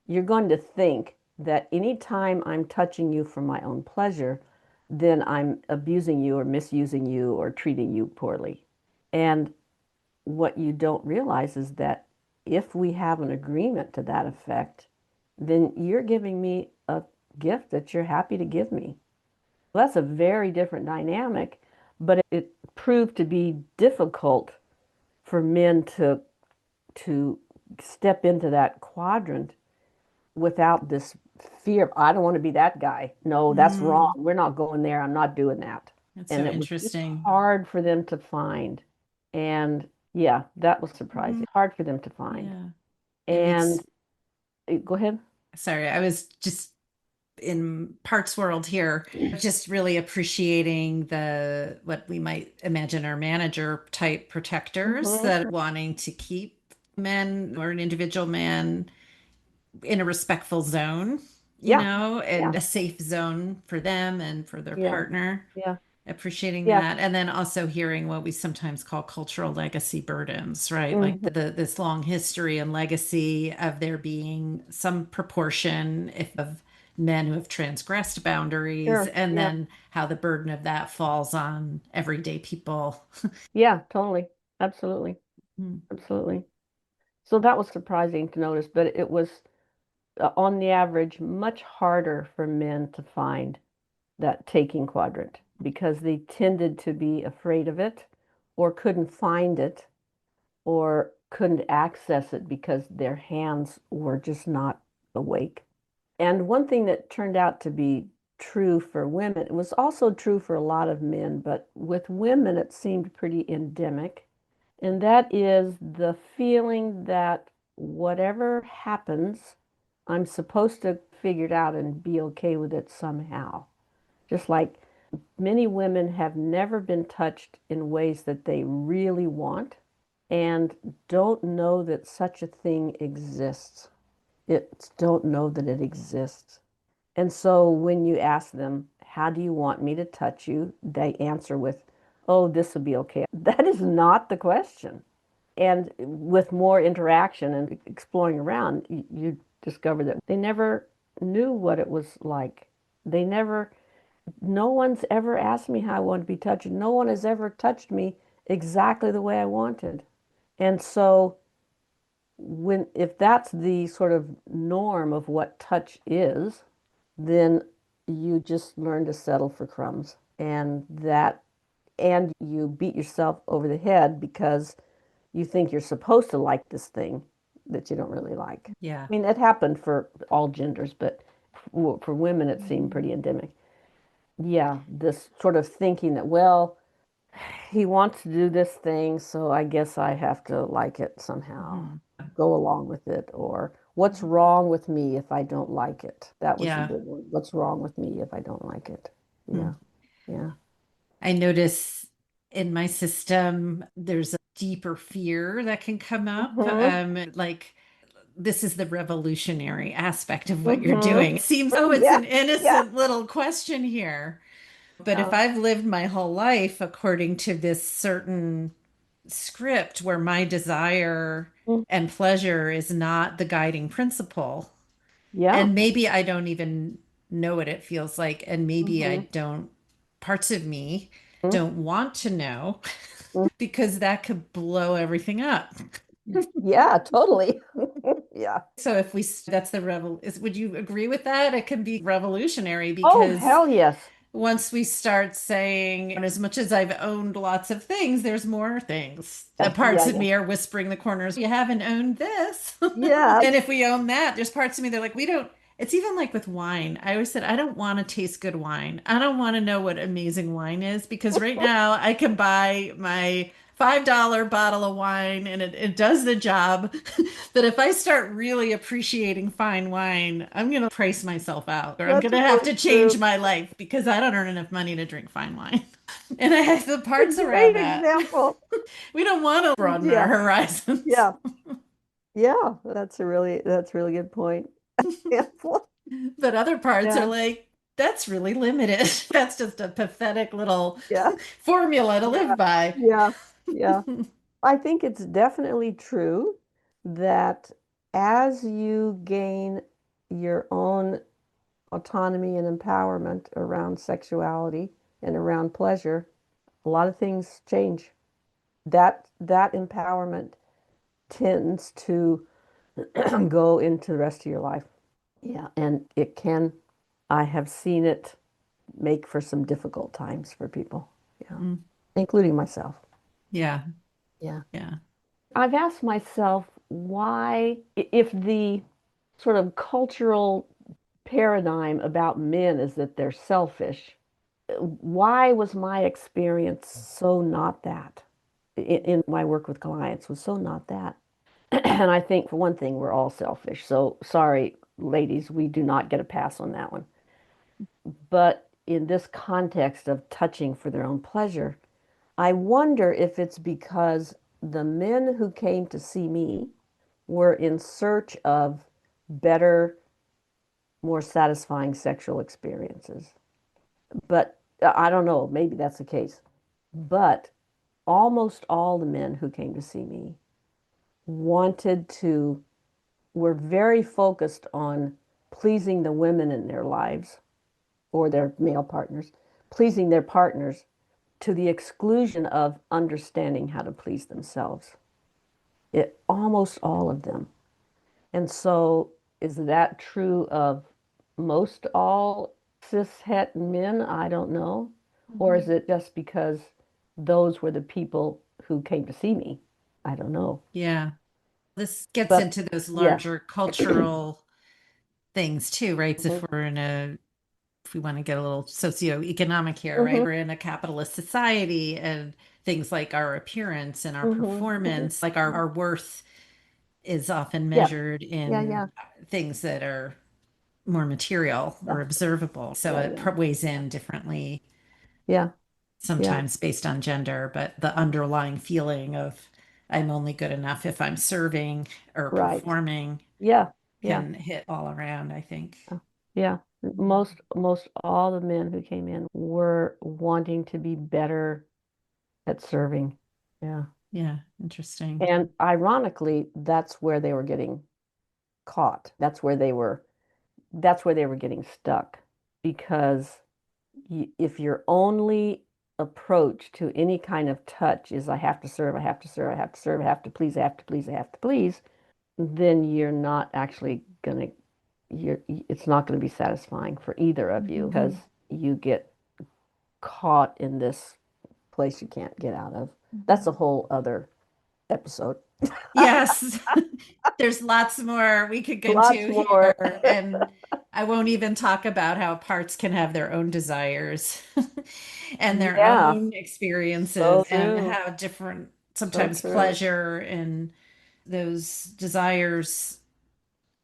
you're going to think that anytime I'm touching you for my own pleasure, then I'm abusing you or misusing you or treating you poorly. And what you don't realize is that if we have an agreement to that effect, then you're giving me a gift that you're happy to give me. Well, that's a very different dynamic, but it proved to be difficult for men to step into that quadrant without this fear. I don't want to be that guy. No, that's wrong. Mm, We're not going there. I'm not doing that. that's so And it was just interesting. hard for them to find. And yeah, that was surprising. Mhm. Hard for them to find. Yeah. It And makes, go ahead. sorry, I was just in parts world here, just really appreciating the what we might imagine are manager type protectors Hmm. that are wanting to keep men or an individual man in a respectful zone, Yeah, and yeah, a safe zone for them and for their yeah, partner. yeah, Appreciating yeah. that. And then also hearing what we sometimes call cultural legacy burdens, right? Like Hmm. this long history and legacy of there being some proportion of men who have transgressed boundaries, Sure. and Yeah. then how the burden of that falls on everyday people. Yeah, totally. Absolutely. Mm. Absolutely. So that was surprising to notice, but it was on the average much harder for men to find that taking quadrant because they tended to be afraid of it or couldn't find it or couldn't access it because their hands were just not awake. And one thing that turned out to be true for women, it was also true for a lot of men, but with women it seemed pretty endemic. And that is the feeling that whatever happens, I'm supposed to figure it out and be okay with it somehow. Just like many women have never been touched in ways that they really want and don't know that such a thing exists. It don't know that it exists. And so when you ask them, how do you want me to touch you? They answer with, oh, this will be okay. That is not the question. And with more interaction and exploring around, you discover that they never knew what it was like. They never, no one's ever asked me how I want to be touched. No one has ever touched me exactly the way I wanted. And so if that's the sort of norm of what touch is, then you just learn to settle for crumbs. And you beat yourself over the head because you think you're supposed to like this thing that you don't really like. Yeah. I mean, it happened for all genders, but for women, it seemed pretty endemic. Yeah, this sort of thinking that, well, he wants to do this thing, so I guess I have to like it somehow, Mhm. go along with it, or what's wrong with me if I don't like it? That was a Yeah. big one. What's wrong with me if I don't like it? Hmm. Yeah, yeah. I notice in my system, there's a deeper fear that can come up. Hmm. Like, this is the revolutionary aspect of what you're Hmm. doing. It seems, oh, it's Yeah, an yeah, innocent little question here. But if yeah. I've lived my whole life according to this certain script where my desire Mm. and pleasure is not the guiding principle, Yeah. and maybe I don't even know what it feels like, and maybe I Hmm. don't, parts of me don't want to know Hmm. because that could blow everything up. Yeah, totally. Yeah. So if we, that's the would you agree with that? It can be revolutionary Oh, because hell yes. once we start saying, as much as I've owned lots of things, there's more things. The Yeah, parts yeah, of yeah. me are whispering the corners. You haven't owned this. Yeah. And if we own that, there's parts of me, they're like, we don't. It's even like with wine. I always said, I don't want to taste good wine. I don't want to know what amazing wine is because right now I can buy my $5 bottle of wine and it does the job. But if I start really appreciating fine wine, I'm going to price myself out or I'm That's going to have really to change true. my life because I don't earn enough money to drink fine wine. And I have the It's parts a around great that. example. We don't want to broaden our Yeah, horizons. yeah, yeah. That's a really good point. Example. But other parts are Yeah, like, that's really limited. That's just a pathetic little yeah, formula to yeah, live by. yeah, yeah. I think it's definitely true that as you gain your own autonomy and empowerment around sexuality and around pleasure, a lot of things change. That empowerment tends to go into the rest of your life. Yeah, and it can, I have seen it make for some difficult times for people. Yeah, Mm, including myself. yeah, Yeah. yeah. I've asked myself why, if the sort of cultural paradigm about men is that they're selfish, why was my experience so not that? In my work with clients was so not that. And I think for one thing, we're all selfish. So sorry, ladies, we do not get a pass on that one. But in this context of touching for their own pleasure, I wonder if it's because the men who came to see me were in search of better, more satisfying sexual experiences. But I don't know, maybe that's the case. But almost all the men who came to see me wanted to, were very focused on pleasing the women in their lives or their male partners, pleasing their partners to the exclusion of understanding how to please themselves. Almost all of them. And so, is that true of most all cishet men? I don't know. Or is it just because those were the people who came to see me? I don't know. Yeah. This gets But into those yeah. larger cultural things too, right? If Mhm. we're in a, if we want to get a little socioeconomic here, right? Mhm. We're in a capitalist society and things like our appearance and our Mhm. Mhm. performance, like our worth is often Yeah. measured Yeah. in Yeah. things that are more material Yeah. or observable. So Yeah. it Yeah. weighs Yeah. in differently, Yeah. Yeah. sometimes based on gender, but the underlying feeling of I'm only good enough if I'm serving or Right. performing Yeah. Yeah. can hit all around, I think. Yeah. Most all the men who came in were wanting to be better at serving. Yeah. Yeah, interesting. And ironically, that's where they were getting caught. That's where they were getting stuck because if you're only approach to any kind of touch is I have to serve, I have to serve, I have to serve, I have to please, I have to please, I have to please, then you're not actually gonna it's not going to be satisfying for either of you because you get caught in this place you can't get out of. That's a whole other episode. Yes, there's lots more we could go Lots into more. here, and I won't even talk about how parts can have their own desires and their Yeah, own so experiences, and true. how different So sometimes true. pleasure and those desires,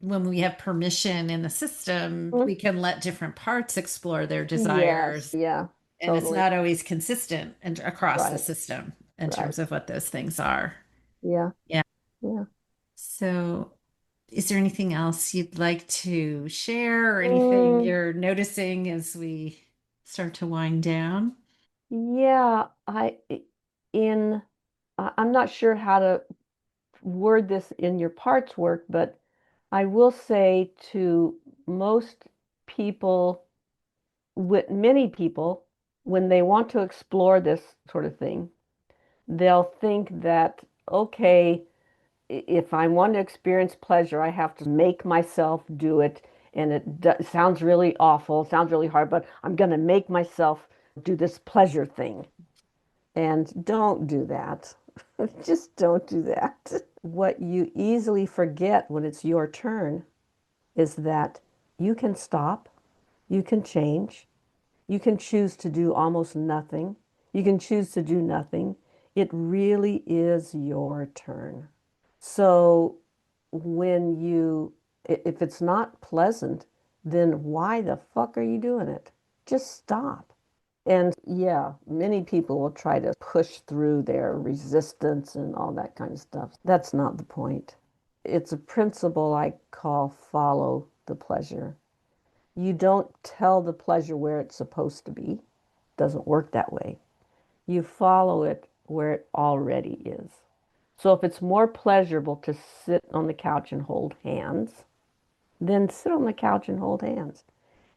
when we have permission in the system, Mm, we can let different parts explore their yes, desires. yeah, And it's totally. not always consistent and across the Right, system in right. terms of what those things are. Yeah, Yeah. yeah. So, is there anything else you'd like to share or anything Mm, you're noticing as we start to wind down? yeah, in I'm not sure how to word this in your parts work, but I will say to most people, with many people, when they want to explore this sort of thing, they'll think that, okay, if I want to experience pleasure, I have to make myself do it. And sounds really awful, sounds really hard, but I'm going to make myself do this pleasure thing. And don't do that. Just don't do that. What you easily forget when it's your turn is that you can stop, you can change, you can choose to do almost nothing, you can choose to do nothing. It really is your turn. So when if it's not pleasant, then why the fuck are you doing it? Just stop. And yeah, many people will try to push through their resistance and all that kind of stuff. That's not the point. It's a principle I call follow the pleasure. You don't tell the pleasure where it's supposed to be. It doesn't work that way. You follow it where it already is. So if it's more pleasurable to sit on the couch and hold hands, then sit on the couch and hold hands.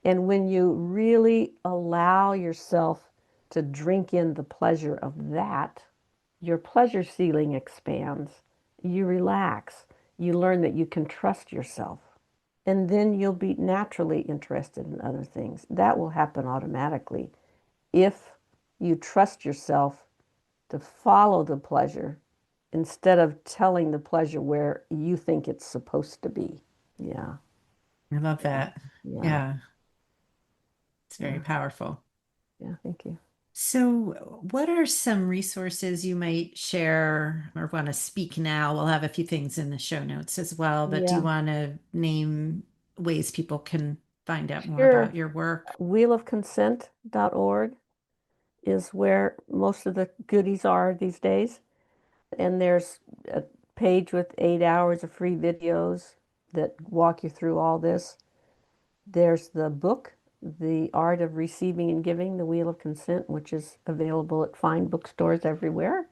And when you really allow yourself to drink in the pleasure of that, your pleasure ceiling expands. You relax. You learn that you can trust yourself. And then you'll be naturally interested in other things. That will happen automatically if you trust yourself to follow the pleasure instead of telling the pleasure where you think it's supposed to be. Yeah, I love yeah, that. yeah, Yeah, it's very yeah, powerful. yeah. Thank you. So, what are some resources you might share or want to speak now? We'll have a few things in the show notes as well, but do you Yeah, want to name ways people can find out more sure. about your work? Wheelofconsent.org is where most of the goodies are these days. And there's a page with 8 hours of free videos that walk you through all this. There's the book, The Art of Receiving and Giving, The Wheel of Consent, which is available at fine bookstores everywhere.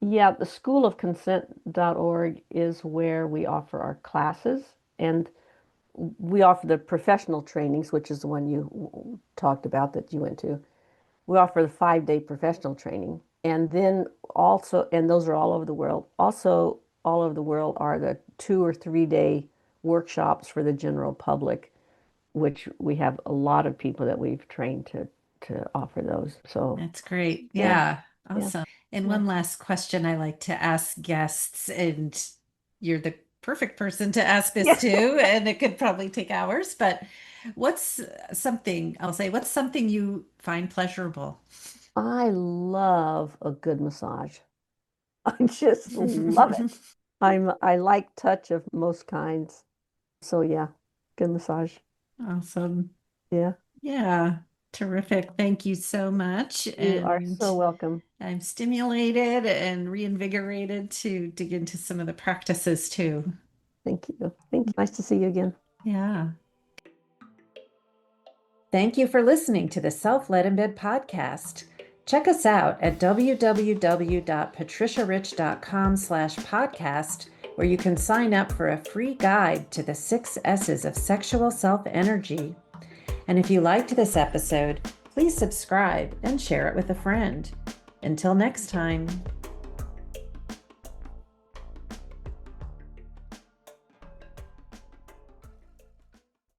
Yeah, the schoolofconsent.org is where we offer our classes, and we offer the professional trainings, which is the one you talked about that you went to. We offer the 5-day professional training. And then also, and those are all over the world. Also, all over the world are the 2 or 3 day workshops for the general public, which we have a lot of people that we've trained to offer those. So That's great. yeah, Yeah, yeah, awesome. And yeah, one last question I like to ask guests, and you're the perfect person to ask this yeah. too, and it could probably take hours, but what's something, I'll say, what's something you find pleasurable? I love a good massage. I just love it. I like touch of most kinds. So yeah, good massage. Awesome. Yeah, Yeah, terrific. Thank you so much. you are And so welcome. I'm stimulated and reinvigorated to dig into some of the practices too. Thank you. Thank you. Nice to see you again. Yeah. Thank you for listening to the Self Led in Bed podcast. Check us out at www.patriciarich.com/podcast, where you can sign up for a free guide to the 6 S's of sexual self energy. And if you liked this episode, please subscribe and share it with a friend. Until next time.